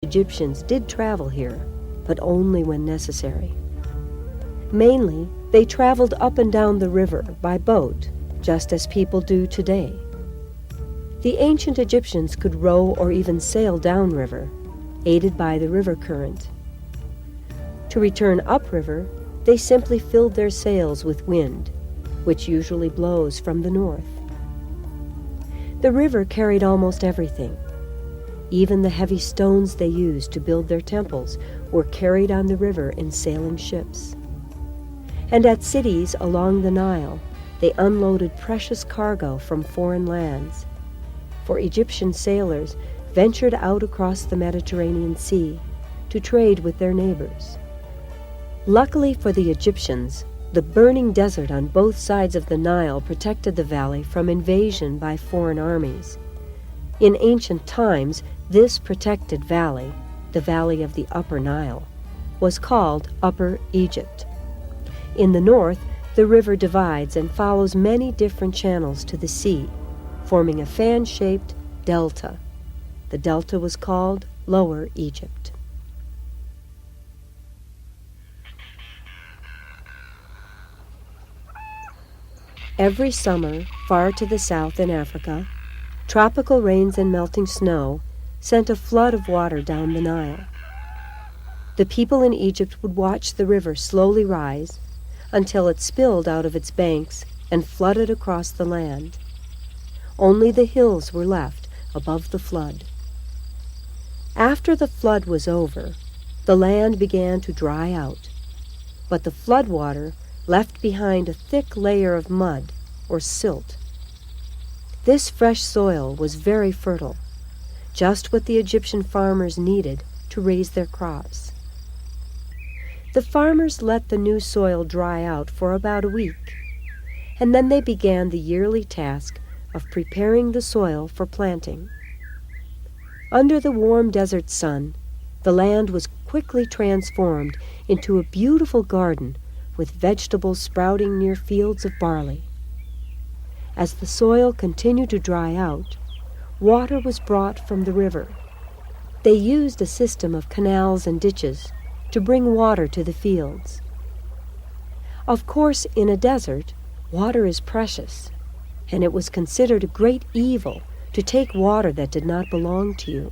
Egyptians did travel here, but only when necessary. Mainly, they traveled up and down the river by boat, just as people do today. The ancient Egyptians could row or even sail downriver, aided by the river current. To return upriver, they simply filled their sails with wind, which usually blows from the north. The river carried almost everything. Even the heavy stones they used to build their temples were carried on the river in sailing ships. And at cities along the Nile, they unloaded precious cargo from foreign lands. For Egyptian sailors ventured out across the Mediterranean Sea to trade with their neighbors. Luckily for the Egyptians, the burning desert on both sides of the Nile protected the valley from invasion by foreign armies. In ancient times, this protected valley, the valley of the Upper Nile, was called Upper Egypt. In the north, the river divides and follows many different channels to the sea, forming a fan-shaped delta. The delta was called Lower Egypt. Every summer, far to the south in Africa, tropical rains and melting snow sent a flood of water down the Nile. The people in Egypt would watch the river slowly rise until it spilled out of its banks and flooded across the land. Only the hills were left above the flood. After the flood was over, the land began to dry out, but the flood water left behind a thick layer of mud or silt. This fresh soil was very fertile, just what the Egyptian farmers needed to raise their crops. The farmers let the new soil dry out for about a week, and then they began the yearly task of preparing the soil for planting. Under the warm desert sun, the land was quickly transformed into a beautiful garden with vegetables sprouting near fields of barley. As the soil continued to dry out, water was brought from the river. They used a system of canals and ditches to bring water to the fields. Of course, in a desert, water is precious, and it was considered a great evil to take water that did not belong to you.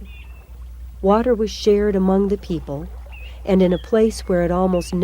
Water was shared among the people, and in a place where it almost never